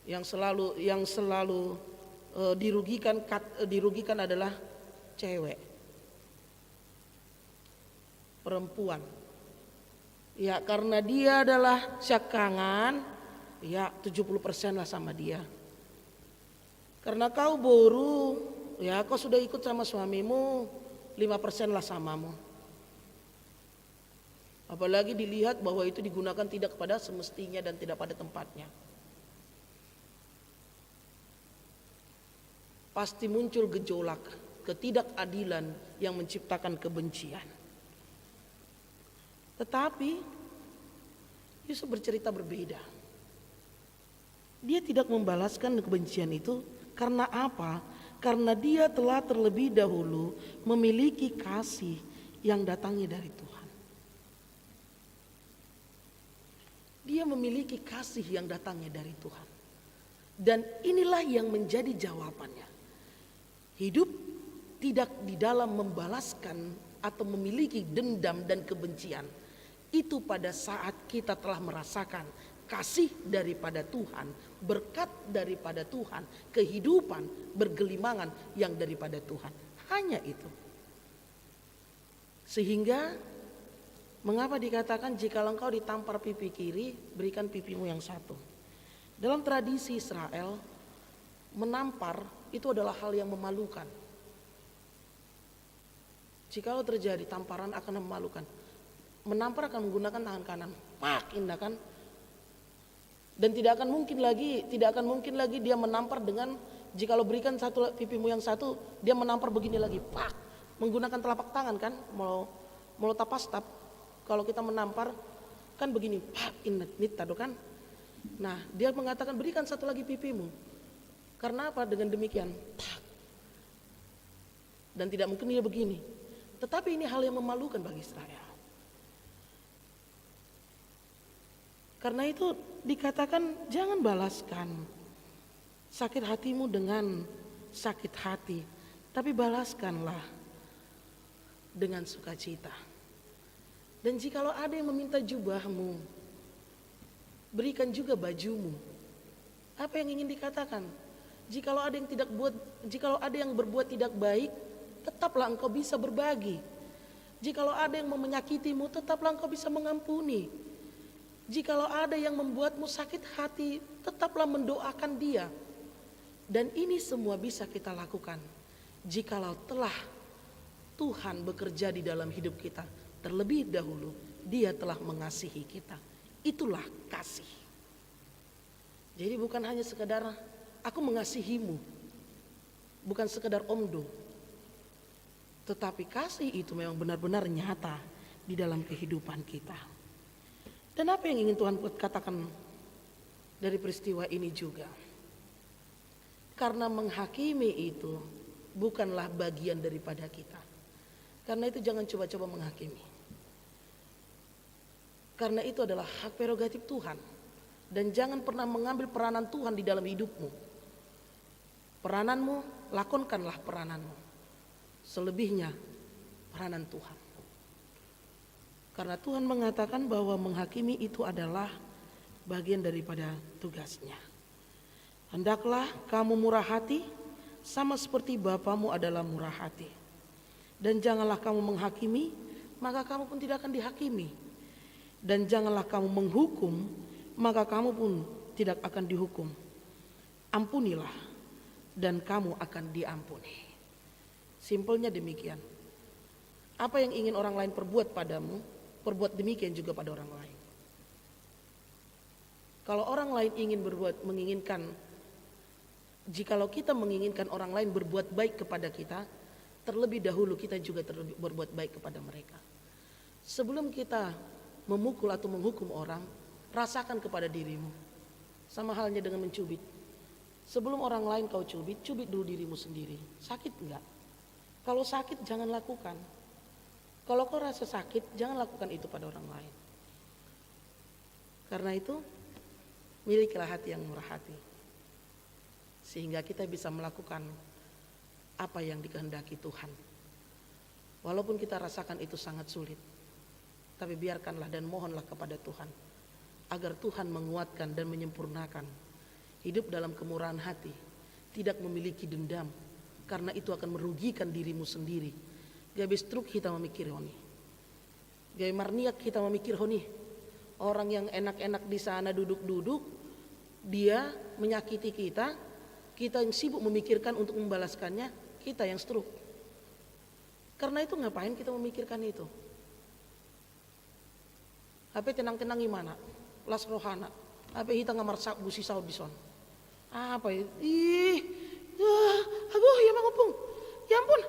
yang selalu dirugikan adalah cewek, perempuan. Ya, karena dia adalah syakangan, ya 70% lah sama dia. Karena kau boru, ya kau sudah ikut sama suamimu, 5% lah samamu. Apalagi dilihat bahwa itu digunakan tidak pada semestinya dan tidak pada tempatnya. Pasti muncul gejolak, ketidakadilan yang menciptakan kebencian. Tetapi Yusuf bercerita berbeda. Dia tidak membalaskan kebencian itu karena apa? Karena dia telah terlebih dahulu memiliki kasih yang datangnya dari Tuhan. Dia memiliki kasih yang datangnya dari Tuhan. Dan inilah yang menjadi jawabannya. Hidup tidak di dalam membalaskan atau memiliki dendam dan kebencian. Itu pada saat kita telah merasakan kasih daripada Tuhan, berkat daripada Tuhan, kehidupan bergelimangan yang daripada Tuhan. Hanya itu. Sehingga mengapa dikatakan jika engkau ditampar pipi kiri, berikan pipimu yang satu. Dalam tradisi Israel, menampar itu adalah hal yang memalukan. Jika terjadi tamparan akan memalukan. Menampar akan menggunakan tangan kanan, indah kan? Dan tidak akan mungkin lagi dia menampar dengan, jika lo berikan satu pipimu yang satu, dia menampar begini lagi, menggunakan telapak tangan kan? Mau tapas tap. Kalau kita menampar kan begini, indah kan? Nah, dia mengatakan berikan satu lagi pipimu. Karena apa? Dengan demikian, dan tidak mungkin dia begini. Tetapi ini hal yang memalukan bagi Israel. Karena itu dikatakan jangan balaskan sakit hatimu dengan sakit hati, tapi balaskanlah dengan sukacita. Dan jikalau ada yang meminta jubahmu, berikan juga bajumu. Apa yang ingin dikatakan? Jikalau ada yang berbuat tidak baik, tetaplah engkau bisa berbagi. Jikalau ada yang menyakitimu, tetaplah engkau bisa mengampuni. Jikalau ada yang membuatmu sakit hati, tetaplah mendoakan dia. Dan ini semua bisa kita lakukan jikalau telah Tuhan bekerja di dalam hidup kita. Terlebih dahulu dia telah mengasihi kita. Itulah kasih. Jadi bukan hanya sekedar aku mengasihimu, bukan sekedar omdo, tetapi kasih itu memang benar-benar nyata di dalam kehidupan kita. Dan apa yang ingin Tuhan katakan dari peristiwa ini juga? Karena menghakimi itu bukanlah bagian daripada kita. Karena itu jangan coba-coba menghakimi. Karena itu adalah hak prerogatif Tuhan. Dan jangan pernah mengambil peranan Tuhan di dalam hidupmu. Perananmu, lakonkanlah perananmu. Selebihnya peranan Tuhan. Karena Tuhan mengatakan bahwa menghakimi itu adalah bagian daripada tugasnya. Hendaklah kamu murah hati sama seperti Bapamu adalah murah hati. Dan janganlah kamu menghakimi, maka kamu pun tidak akan dihakimi. Dan janganlah kamu menghukum, maka kamu pun tidak akan dihukum. Ampunilah dan kamu akan diampuni. Simpelnya demikian. Apa yang ingin orang lain perbuat padamu, perbuat demikian juga pada orang lain. Kalau orang lain jikalau kita menginginkan orang lain berbuat baik kepada kita, terlebih dahulu kita juga berbuat baik kepada mereka. Sebelum kita memukul atau menghukum orang, rasakan kepada dirimu. Sama halnya dengan mencubit. Sebelum orang lain kau cubit dulu dirimu sendiri. Sakit enggak? Kalau sakit jangan lakukan. Kalau kau rasa sakit, jangan lakukan itu pada orang lain. Karena itu, milikilah hati yang murah hati. Sehingga kita bisa melakukan apa yang dikehendaki Tuhan. Walaupun kita rasakan itu sangat sulit, tapi biarkanlah dan mohonlah kepada Tuhan agar Tuhan menguatkan dan menyempurnakan hidup dalam kemurahan hati, tidak memiliki dendam, karena itu akan merugikan dirimu sendiri. Gabe struk kita memikir honi, gabe marniak kita memikir honi. Orang yang enak-enak di sana duduk-duduk, dia menyakiti kita, kita yang sibuk memikirkan untuk membalaskannya, kita yang struk. Karena itu ngapain kita memikirkan itu? HP tenang-tenang gimana? Las rohana. HP kita ngamar busi saud bison. Apa itu? Aduh ya mangupung. Ya ampun,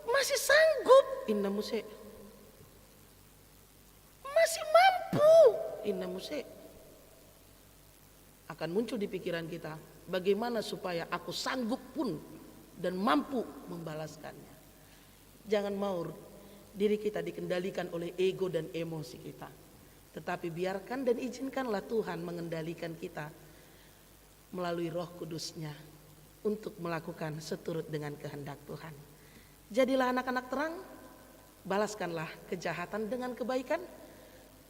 masih sanggup. Inna muse. Masih mampu. Inna muse. Akan muncul di pikiran kita, bagaimana supaya aku sanggup pun dan mampu membalaskannya. Jangan mau diri kita dikendalikan oleh ego dan emosi kita. Tetapi biarkan dan izinkanlah Tuhan mengendalikan kita melalui Roh Kudus-Nya untuk melakukan seturut dengan kehendak Tuhan. Jadilah anak-anak terang, balaskanlah kejahatan dengan kebaikan,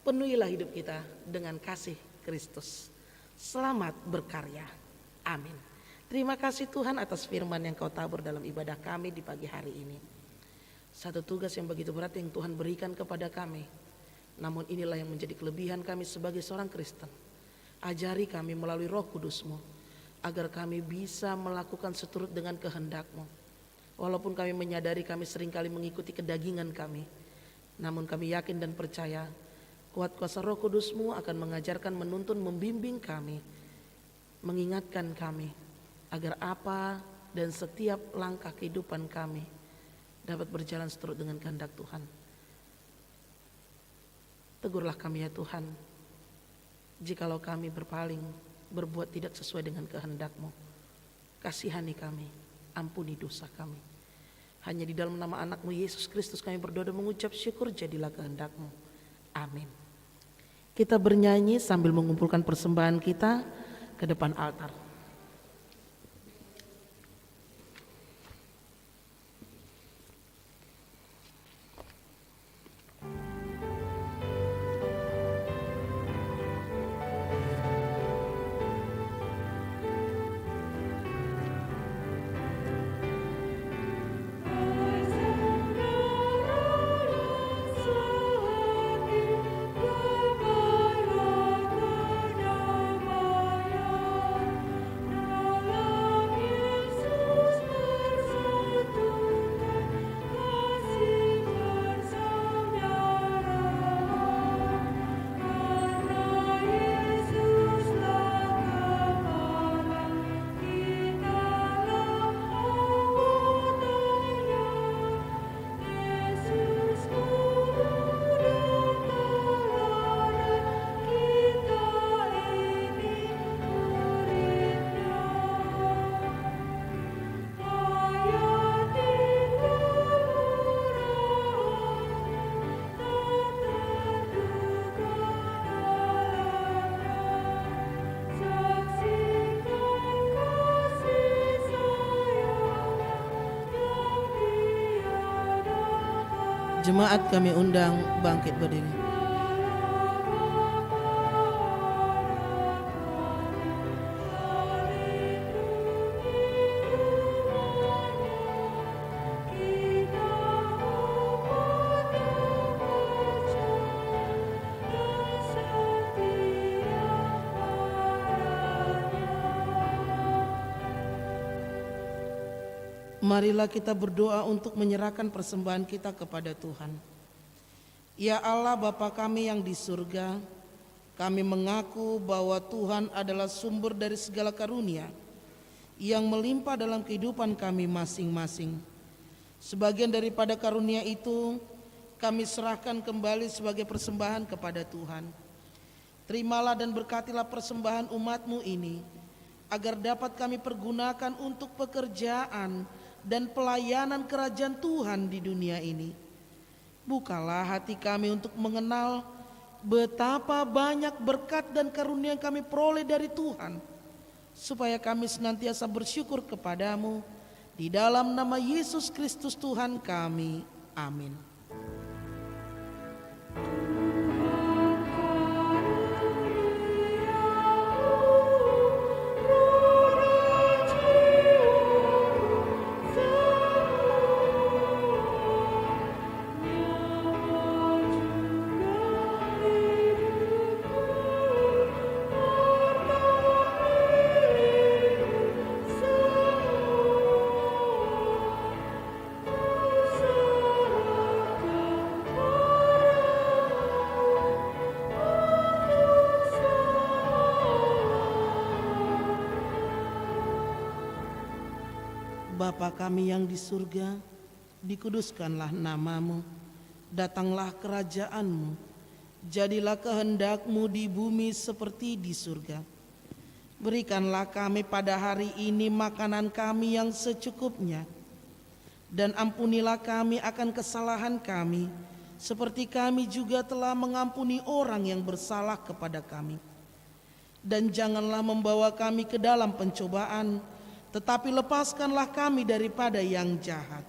penuhilah hidup kita dengan kasih Kristus. Selamat berkarya. Amin. Terima kasih Tuhan atas firman yang kau tabur dalam ibadah kami di pagi hari ini. Satu tugas yang begitu berat yang Tuhan berikan kepada kami. Namun inilah yang menjadi kelebihan kami sebagai seorang Kristen. Ajari kami melalui Roh Kudus-Mu, agar kami bisa melakukan seturut dengan kehendak-Mu. Walaupun kami menyadari kami seringkali mengikuti kedagingan kami, namun kami yakin dan percaya kuat kuasa Roh Kudus-Mu akan mengajarkan, menuntun, membimbing kami, mengingatkan kami agar apa dan setiap langkah kehidupan kami dapat berjalan seturut dengan kehendak Tuhan. Tegurlah kami ya Tuhan, jikalau kami berpaling, berbuat tidak sesuai dengan kehendak-Mu. Kasihani kami, ampuni dosa kami. Hanya di dalam nama anak-Mu Yesus Kristus kami berdoa dan mengucap syukur, jadilah kehendak-Mu. Amin. Kita bernyanyi sambil mengumpulkan persembahan kita ke depan altar. Jemaat kami undang bangkit berdiri. Marilah kita berdoa untuk menyerahkan persembahan kita kepada Tuhan. Ya Allah Bapa kami yang di surga, kami mengaku bahwa Tuhan adalah sumber dari segala karunia yang melimpah dalam kehidupan kami masing-masing. Sebagian daripada karunia itu kami serahkan kembali sebagai persembahan kepada Tuhan. Terimalah dan berkatilah persembahan umat-Mu ini, agar dapat kami pergunakan untuk pekerjaan dan pelayanan kerajaan Tuhan di dunia ini. Bukalah hati kami untuk mengenal betapa banyak berkat dan karunia yang kami peroleh dari Tuhan, supaya kami senantiasa bersyukur kepadamu. Di dalam nama Yesus Kristus Tuhan kami, amin. Bapa kami yang di surga, dikuduskanlah nama-Mu, datanglah kerajaan-Mu, jadilah kehendak-Mu di bumi seperti di surga. Berikanlah kami pada hari ini makanan kami yang secukupnya, dan ampunilah kami akan kesalahan kami, seperti kami juga telah mengampuni orang yang bersalah kepada kami. Dan janganlah membawa kami ke dalam pencobaan, tetapi lepaskanlah kami daripada yang jahat.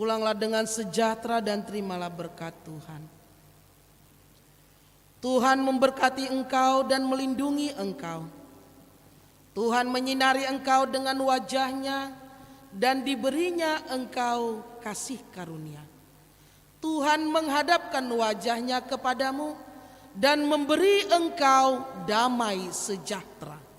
Pulanglah dengan sejahtera dan terimalah berkat Tuhan. Tuhan memberkati engkau dan melindungi engkau. Tuhan menyinari engkau dengan wajah-Nya dan diberinya engkau kasih karunia. Tuhan menghadapkan wajah-Nya kepadamu dan memberi engkau damai sejahtera.